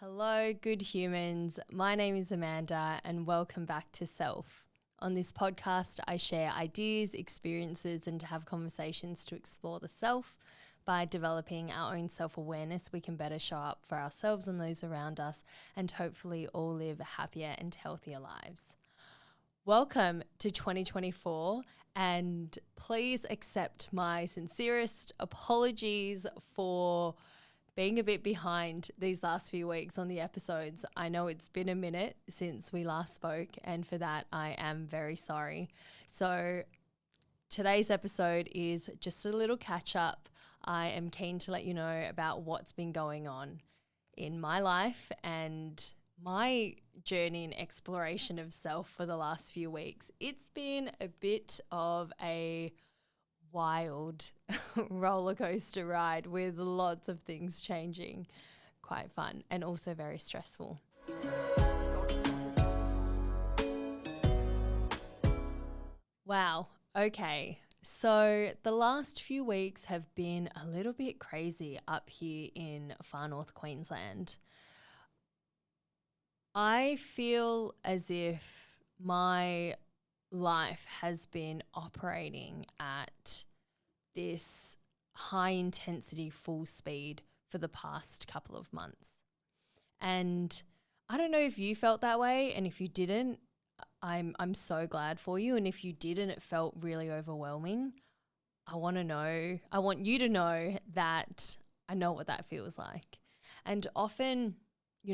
Hello, good humans. My name is Amanda, and welcome back to Self. On this podcast, I share ideas, experiences, and to have conversations to explore the self. By developing our own self-awareness, we can better show up for ourselves and those around us, and hopefully all live happier and healthier lives. Welcome to 2024, and please accept my sincerest apologies for being a bit behind these last few weeks on the episodes. I know it's been a minute since we last spoke, and for that I am very sorry. So today's episode is just a little catch up. I am keen to let you know about what's been going on in my life and my journey and exploration of self for the last few weeks. It's been a bit of a wild roller coaster ride with lots of things changing. Quite fun and also very stressful. Wow. Okay. So the last few weeks have been a little bit crazy up here in far north Queensland. I feel as if my life has been operating at this high intensity, full speed for the past couple of months. And I don't know if you felt that way, and if you didn't, I'm so glad for you. And if you did and it felt really overwhelming, I want you to know that I know what that feels like. And often,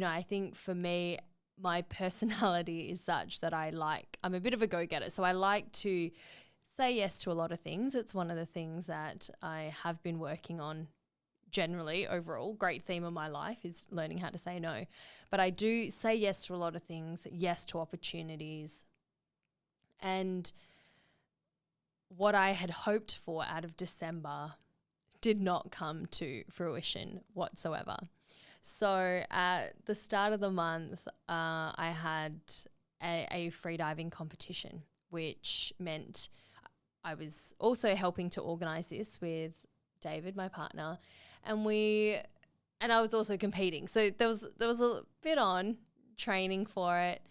I think for me, my personality is such that I'm a bit of a go-getter. So I like to say yes to a lot of things. It's one of the things that I have been working on generally overall. Great theme of my life is learning how to say no. But I do say yes to a lot of things, yes to opportunities. And what I had hoped for out of December did not come to fruition whatsoever. So at the start of the month, I had a freediving competition, which meant I was also helping to organise this with David, my partner, and I was also competing. So there was a bit on training for it,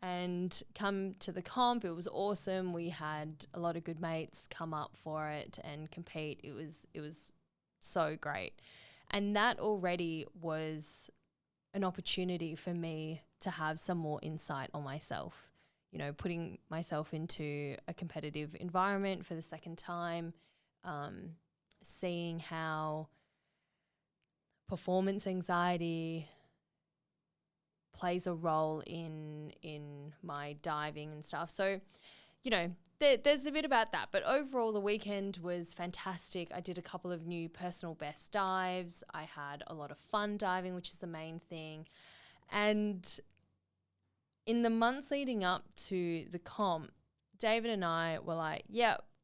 and come to the comp, it was awesome. We had a lot of good mates come up for it and compete. It was so great. And that already was an opportunity for me to have some more insight on myself, putting myself into a competitive environment for the second time, seeing how performance anxiety plays a role in my diving and stuff. So, there's a bit about that, but overall the weekend was fantastic. I did a couple of new personal best dives. I had a lot of fun diving, which is the main thing. And in the months leading up to the comp, David and I were like,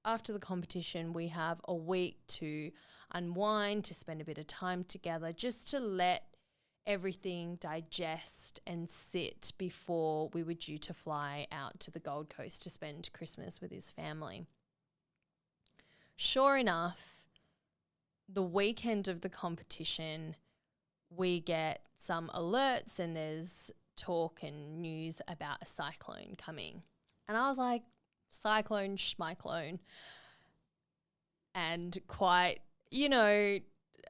after the competition, we have a week to unwind, to spend a bit of time together, just to let everything digest and sit before we were due to fly out to the Gold Coast to spend Christmas with his family. Sure enough, the weekend of the competition, we get some alerts and there's talk and news about a cyclone coming. And I was like, cyclone, schmyclone. And quite,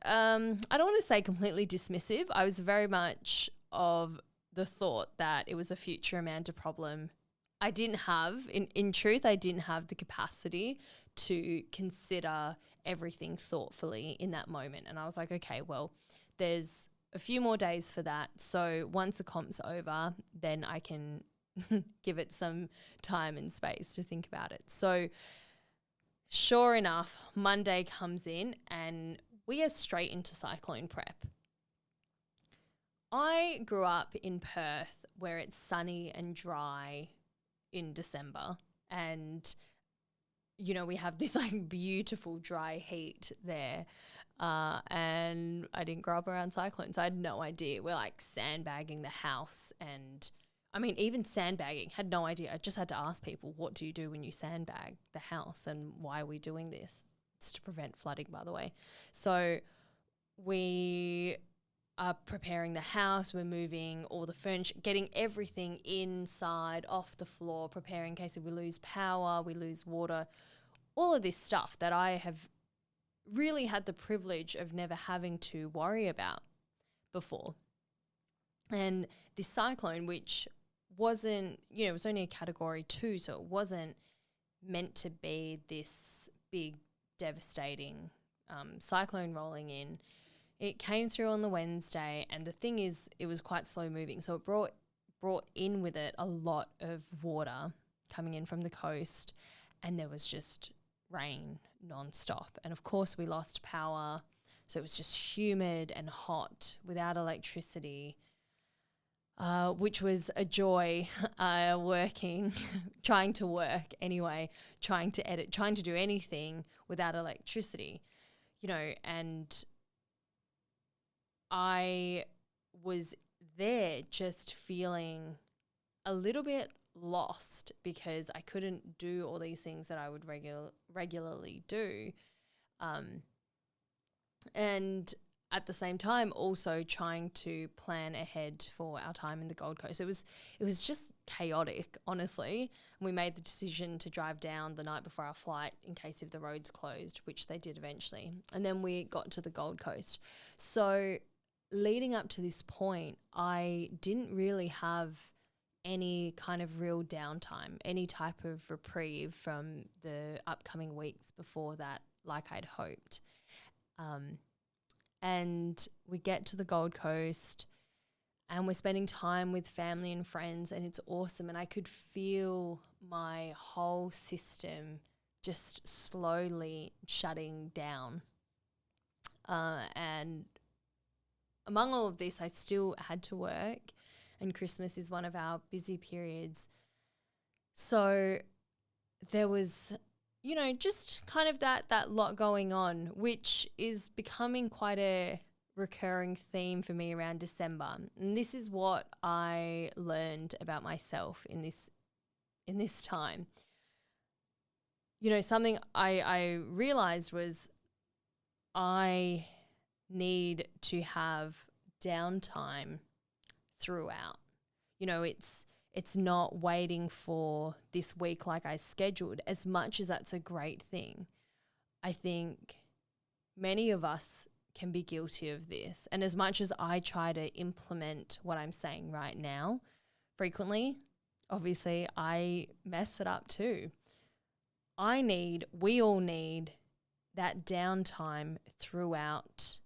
I don't want to say completely dismissive. I was very much of the thought that it was a future Amanda problem. I didn't have, in truth, I didn't have the capacity to consider everything thoughtfully in that moment. And I was like, okay, well, there's a few more days for that. So once the comp's over, then I can give it some time and space to think about it. So sure enough, Monday comes in and we are straight into cyclone prep. I grew up in Perth where it's sunny and dry in December, and we have this beautiful dry heat there, and I didn't grow up around cyclones. I had no idea. We're sandbagging the house, and even sandbagging, had no idea. I just had to ask people, what do you do when you sandbag the house and why are we doing this? It's to prevent flooding, by the way. So preparing the house, we're moving all the furniture, getting everything inside, off the floor, preparing in case if we lose power, we lose water, all of this stuff that I have really had the privilege of never having to worry about before. And this cyclone, which wasn't, it was only a category 2, so it wasn't meant to be this big, devastating cyclone rolling in. It came through on the Wednesday, and the thing is, it was quite slow moving. So it brought in with it a lot of water coming in from the coast, and there was just rain nonstop. And of course, we lost power. So it was just humid and hot without electricity, which was a joy working, trying to work anyway, trying to edit, trying to do anything without electricity, and I was there just feeling a little bit lost because I couldn't do all these things that I would regularly do. And at the same time also trying to plan ahead for our time in the Gold Coast. It was just chaotic, honestly. We made the decision to drive down the night before our flight in case if the roads closed, which they did eventually. And then we got to the Gold Coast. So leading up to this point, I didn't really have any kind of real downtime, any type of reprieve from the upcoming weeks before that, like I'd hoped. And we get to the Gold Coast and we're spending time with family and friends, and it's awesome. And I could feel my whole system just slowly shutting down. And among all of this, I still had to work, and Christmas is one of our busy periods. So there was, just kind of that lot going on, which is becoming quite a recurring theme for me around December. And this is what I learned about myself in this time. Something I realized was I need to have downtime throughout. It's not waiting for this week like I scheduled, as much as that's a great thing. I think many of us can be guilty of this. And as much as I try to implement what I'm saying right now frequently, obviously I mess it up too. We all need that downtime throughout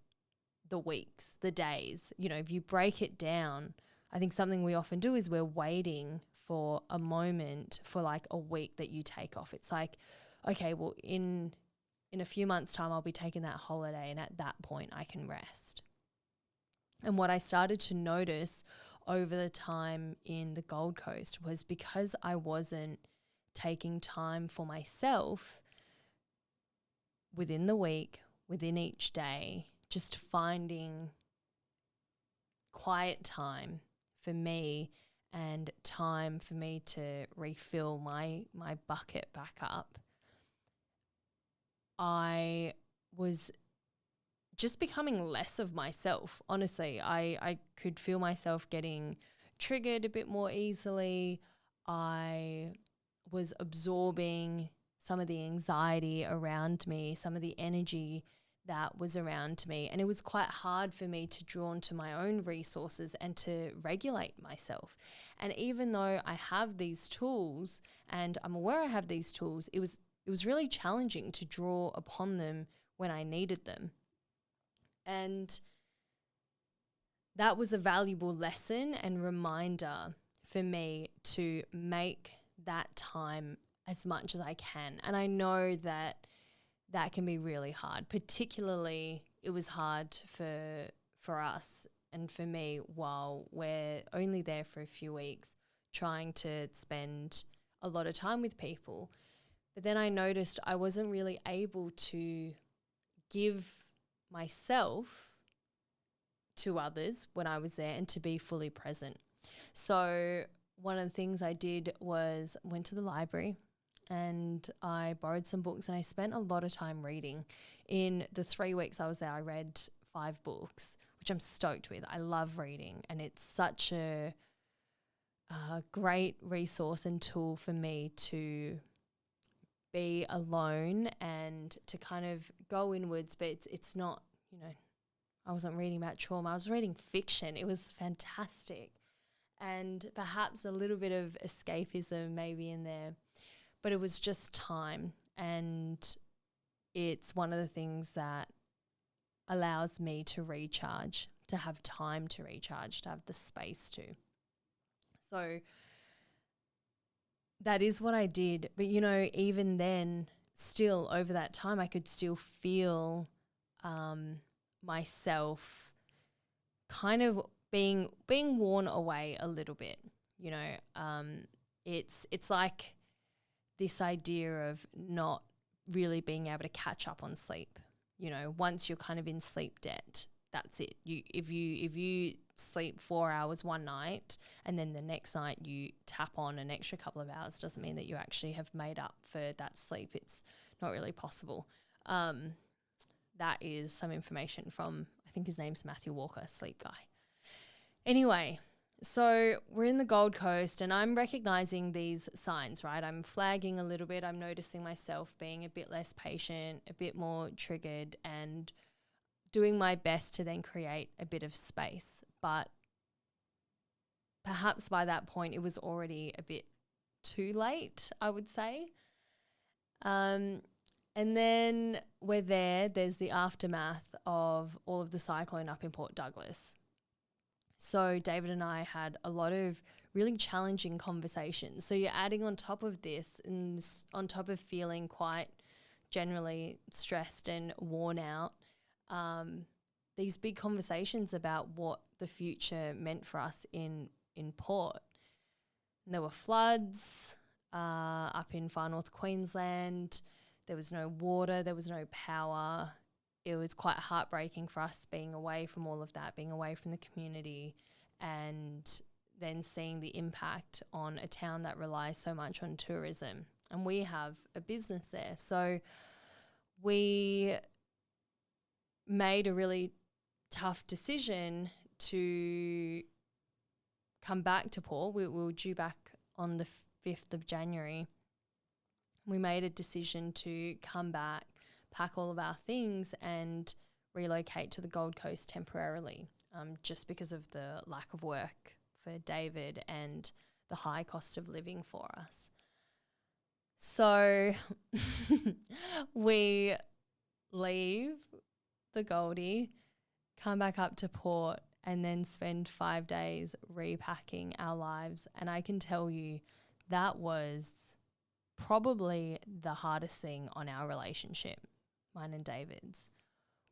the weeks, the days. If you break it down, I think something we often do is we're waiting for a moment for like a week that you take off. It's like, okay, well, in a few months' time, I'll be taking that holiday, and at that point I can rest. And what I started to notice over the time in the Gold Coast was because I wasn't taking time for myself within the week, within each day, just finding quiet time for me and time for me to refill my bucket back up, I was just becoming less of myself. Honestly, I could feel myself getting triggered a bit more easily. I was absorbing some of the anxiety around me, some of the energy that was around me. And it was quite hard for me to draw into my own resources and to regulate myself. And even though I have these tools and I'm aware I have these tools, it was really challenging to draw upon them when I needed them. And that was a valuable lesson and reminder for me to make that time as much as I can. And I know that can be really hard. Particularly, it was hard for us and for me while we're only there for a few weeks, trying to spend a lot of time with people. But then I noticed I wasn't really able to give myself to others when I was there and to be fully present. So one of the things I did was went to the library and I borrowed some books, and I spent a lot of time reading. In the 3 weeks I was there, I read 5 books, which I'm stoked with. I love reading, and it's such a great resource and tool for me to be alone and to kind of go inwards. But it's not, I wasn't reading about trauma. I was reading fiction. It was fantastic, and perhaps a little bit of escapism maybe in there, but it was just time. And it's one of the things that allows me to recharge, to have time to recharge, to have the space to. So that is what I did. But, even then, still over that time, I could still feel myself kind of being worn away a little bit. It's like this idea of not really being able to catch up on sleep. Once you're kind of in sleep debt, that's it. If you sleep 4 hours one night and then the next night you tap on an extra couple of hours, doesn't mean that you actually have made up for that sleep. It's not really possible. That is some information from, I think his name's Matthew Walker, sleep guy. Anyway, so we're in the Gold Coast and I'm recognizing these signs, right? I'm flagging a little bit. I'm noticing myself being a bit less patient, a bit more triggered, and doing my best to then create a bit of space. But perhaps by that point it was already a bit too late, I would say. And then we're there's the aftermath of all of the cyclone up in Port Douglas. So David and I had a lot of really challenging conversations. So you're adding on top of this, and on top of feeling quite generally stressed and worn out, these big conversations about what the future meant for us in Port. And there were floods up in far north Queensland. There was no water, there was no power. It was quite heartbreaking for us being away from all of that, being away from the community, and then seeing the impact on a town that relies so much on tourism. And we have a business there. So we made a really tough decision to come back to Port. We were due back on the 5th of January. We made a decision to come back, pack all of our things and relocate to the Gold Coast temporarily, just because of the lack of work for David and the high cost of living for us. So we leave the Goldie, come back up to Port, and then spend 5 days repacking our lives. And I can tell you that was probably the hardest thing on our relationship, mine and David's.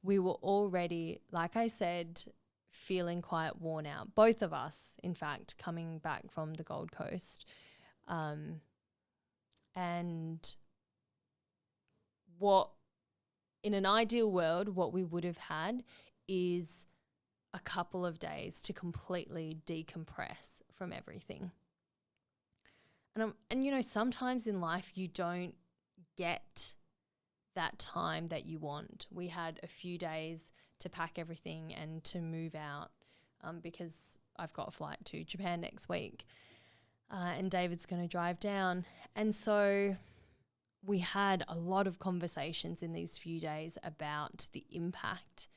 We were already, like I said, feeling quite worn out. Both of us, in fact, coming back from the Gold Coast. And what, in an ideal world, what we would have had is a couple of days to completely decompress from everything. And sometimes in life you don't get that time that you want. We had a few days to pack everything and to move out because I've got a flight to Japan next week and David's going to drive down. And so we had a lot of conversations in these few days about the impact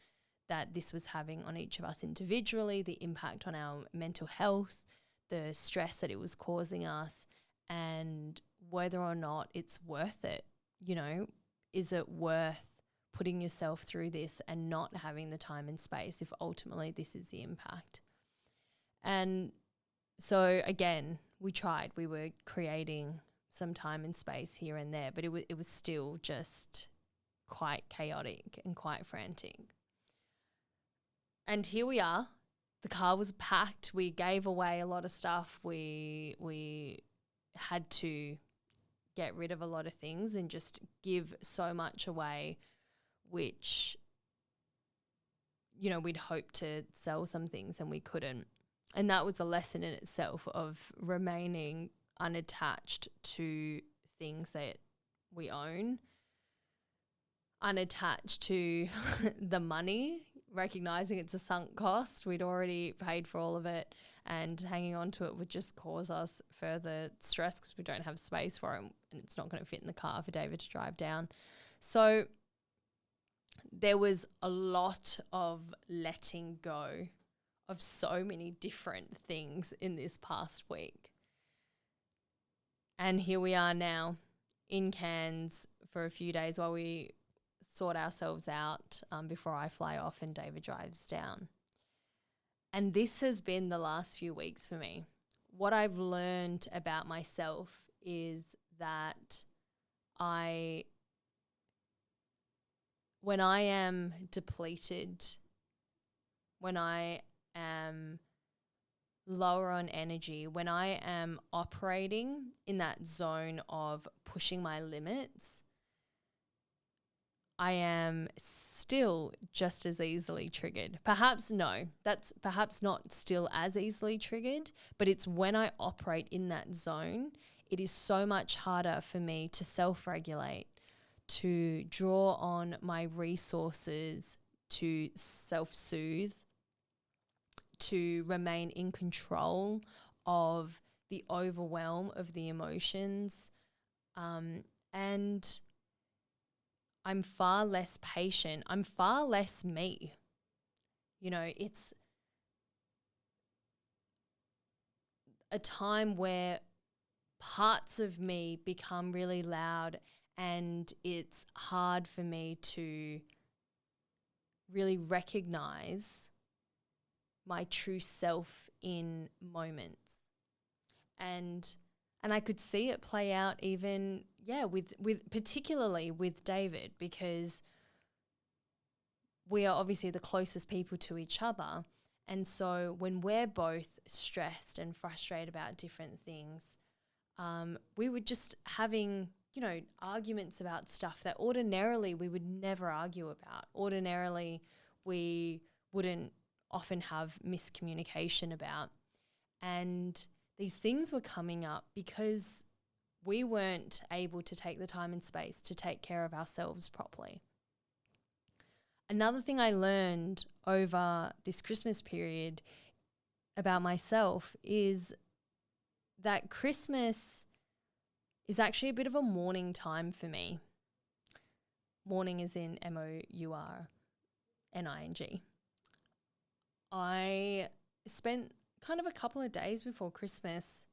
that this was having on each of us individually, the impact on our mental health, the stress that it was causing us, and whether or not it's worth it. Is it worth putting yourself through this and not having the time and space if ultimately this is the impact? And so again, we tried. We were creating some time and space here and there, but it was still just quite chaotic and quite frantic. And here we are. The car was packed. We gave away a lot of stuff. We had to get rid of a lot of things and just give so much away, which, we'd hoped to sell some things and we couldn't. And that was a lesson in itself of remaining unattached to things that we own, unattached to the money, recognizing it's a sunk cost. We'd already paid for all of it, and hanging on to it would just cause us further stress because we don't have space for it, and it's not going to fit in the car for David to drive down. So there was a lot of letting go of so many different things in this past week. And here we are now in Cairns for a few days while we sort ourselves out before I fly off and David drives down. And this has been the last few weeks for me. What I've learned about myself is that when I am depleted, when I am lower on energy, when I am operating in that zone of pushing my limits, I am still just as easily triggered. Perhaps not still as easily triggered, but it's when I operate in that zone, it is so much harder for me to self-regulate, to draw on my resources, to self-soothe, to remain in control of the overwhelm of the emotions. And I'm far less patient. I'm far less me. You know, it's a time where parts of me become really loud, and it's hard for me to really recognize my true self in moments. And I could see it play out even, with particularly with David, because we are obviously the closest people to each other. And so when we're both stressed and frustrated about different things, we were just having, arguments about stuff that ordinarily we would never argue about. Ordinarily, we wouldn't often have miscommunication about. And these things were coming up because we weren't able to take the time and space to take care of ourselves properly. Another thing I learned over this Christmas period about myself is that Christmas is actually a bit of a mourning time for me. Mourning is in MOURNING. I spent kind of a couple of days before Christmas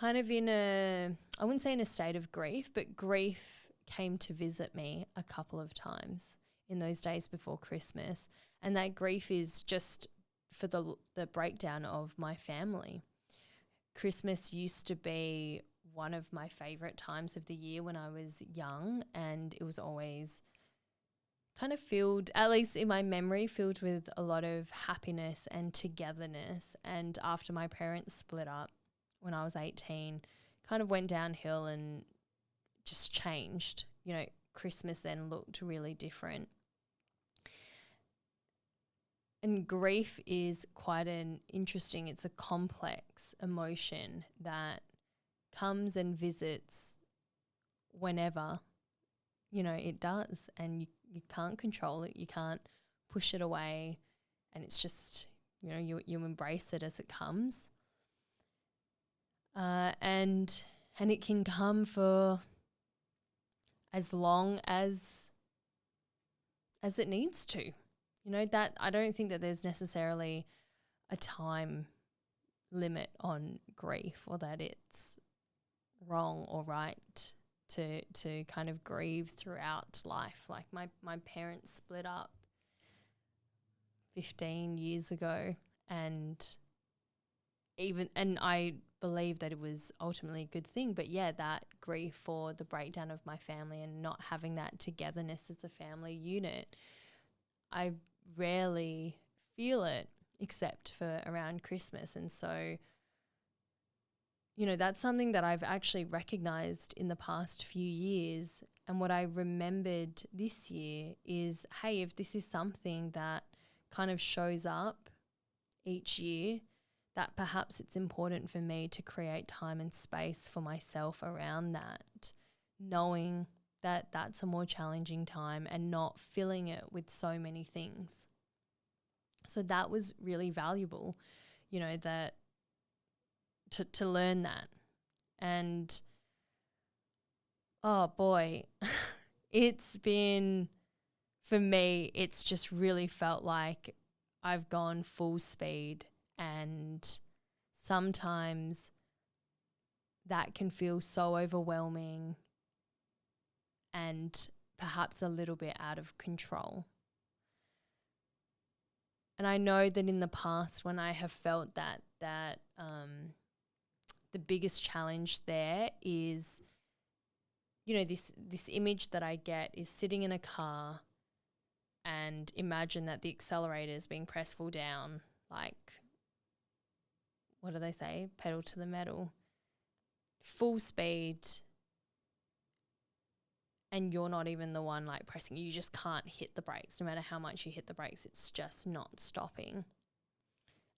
kind of I wouldn't say in a state of grief, but grief came to visit me a couple of times in those days before Christmas. And that grief is just for the breakdown of my family. Christmas used to be one of my favorite times of the year when I was young, and it was always kind of filled, at least in my memory, filled with a lot of happiness and togetherness. And after my parents split up when I was 18, kind of went downhill and just changed. Christmas then looked really different. And grief is quite it's a complex emotion that comes and visits whenever, it does. And you can't control it. You can't push it away. And it's just, you embrace it as it comes. And it can come for as long as it needs to. That I don't think that there's necessarily a time limit on grief, or that it's wrong or right to kind of grieve throughout life. Like my parents split up 15 years ago, and I believe that it was ultimately a good thing. But that grief for the breakdown of my family and not having that togetherness as a family unit, I rarely feel it except for around Christmas. And so, that's something that I've actually recognized in the past few years. And what I remembered this year is, hey, if this is something that kind of shows up each year, that perhaps it's important for me to create time and space for myself around that, knowing that that's a more challenging time and not filling it with so many things. So that was really valuable, you know, that to learn that. And oh boy, it's been, for me, it's just really felt like I've gone full speed, and sometimes that can feel so overwhelming and perhaps a little bit out of control. And I know that in the past, when I have felt that the biggest challenge there is, you know, this image that I get is sitting in a car and imagine that the accelerator is being pressed full down, like, what do they say? Pedal to the metal. Full speed, and you're not even the one like pressing. You just can't hit the brakes. No matter how much you hit the brakes, it's just not stopping.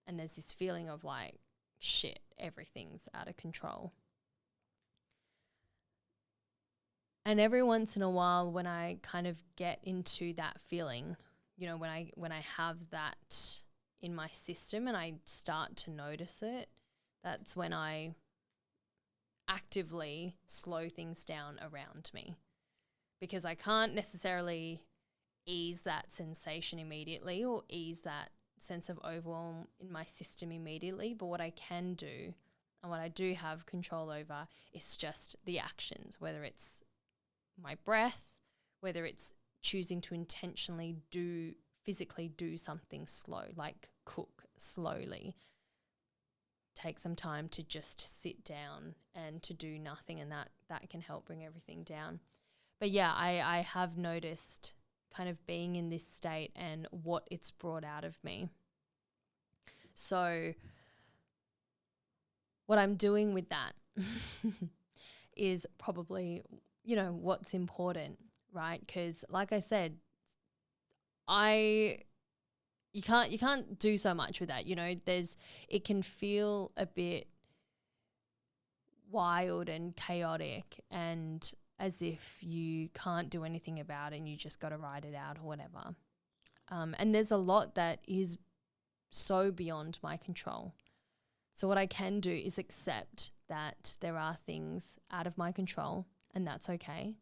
And there's this feeling of like, shit, everything's out of control. And every once in a while, when I kind of get into that feeling, you know, when I have that in my system and I start to notice it, that's when I actively slow things down around me, because I can't necessarily ease that sensation immediately or ease that sense of overwhelm in my system immediately. But what I can do and what I do have control over is just the actions, whether it's my breath, whether it's choosing to intentionally physically do something slow, like cook slowly, take some time to just sit down and to do nothing, and that can help bring everything down. But yeah, I have noticed kind of being in this state and what it's brought out of me. So what I'm doing with that is probably, you know, what's important, right? Because like I said, you can't do so much with that. You know, it can feel a bit wild and chaotic and as if you can't do anything about it and you just got to ride it out or whatever. And there's a lot that is so beyond my control. So what I can do is accept that there are things out of my control, and that's okay.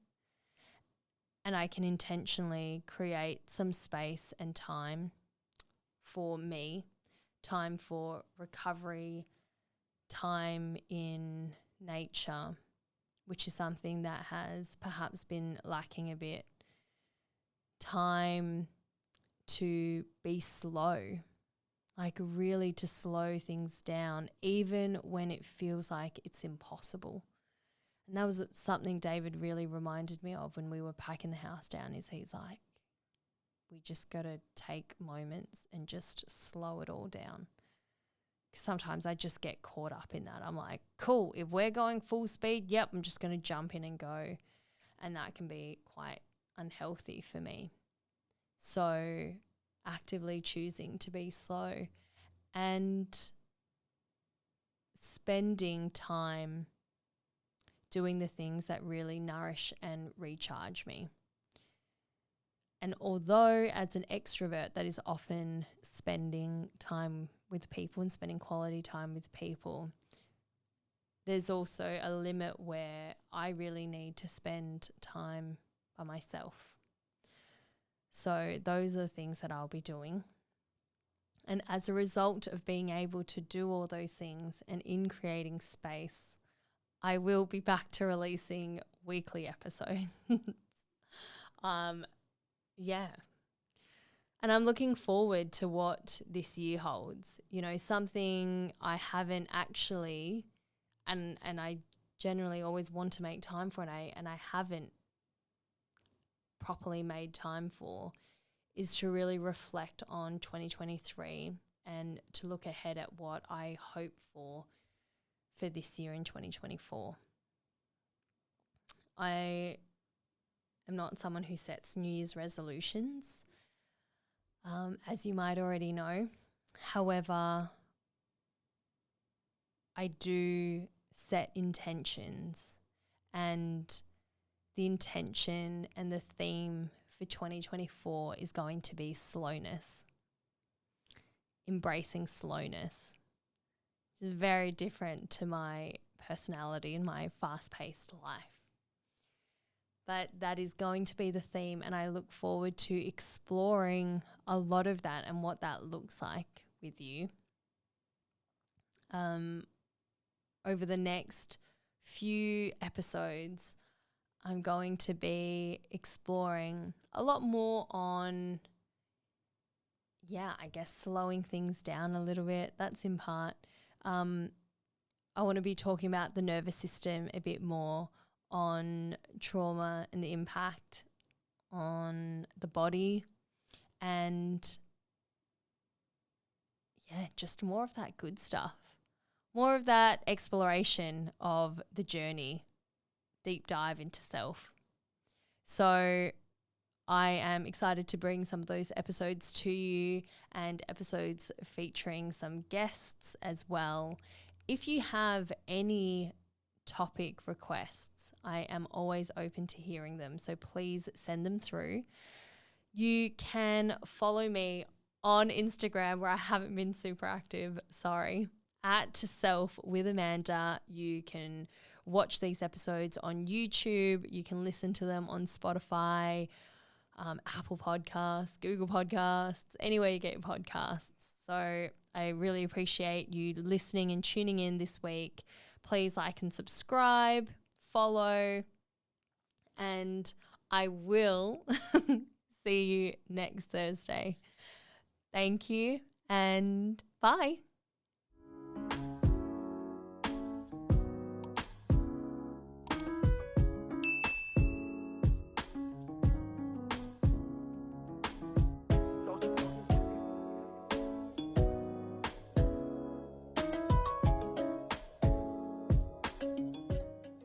And I can intentionally create some space and time for me, time for recovery, time in nature, which is something that has perhaps been lacking a bit. Time to be slow, like really to slow things down, even when it feels like it's impossible. And that was something David really reminded me of when we were packing the house down, is he's like, we just got to take moments and just slow it all down. Because sometimes I just get caught up in that. I'm like, cool, if we're going full speed, yep, I'm just going to jump in and go. And that can be quite unhealthy for me. So actively choosing to be slow and spending time doing the things that really nourish and recharge me. And although as an extrovert, that is often spending time with people and spending quality time with people, there's also a limit where I really need to spend time by myself. So those are the things that I'll be doing. And as a result of being able to do all those things and in creating space, I will be back to releasing weekly episodes. Yeah. And I'm looking forward to what this year holds. You know, something I haven't actually, and I generally always want to make time for, and I haven't properly made time for, is to really reflect on 2023 and to look ahead at what I hope for this year in 2024. I am not someone who sets New Year's resolutions, as you might already know. However, I do set intentions, and the intention and the theme for 2024 is going to be slowness. Embracing slowness. Which is very different to my personality and my fast-paced life. But that is going to be the theme, and I look forward to exploring a lot of that and what that looks like with you over the next few episodes. I'm going to be exploring a lot more on, I guess slowing things down a little bit. That's in part. I want to be talking about the nervous system a bit more, on trauma and the impact on the body, and just more of that good stuff. More of that exploration of the journey, deep dive into self. So I am excited to bring some of those episodes to you, and episodes featuring some guests as well. If you have any topic requests, I am always open to hearing them, so please send them through. You can follow me on Instagram, where I haven't been super active, at Self with Amanda. You can watch these episodes on YouTube. You can listen to them on Spotify, Apple Podcasts, Google Podcasts, anywhere you get your podcasts. So I really appreciate you listening and tuning in this week. Please like and subscribe, follow, and I will see you next Thursday. Thank you, and bye.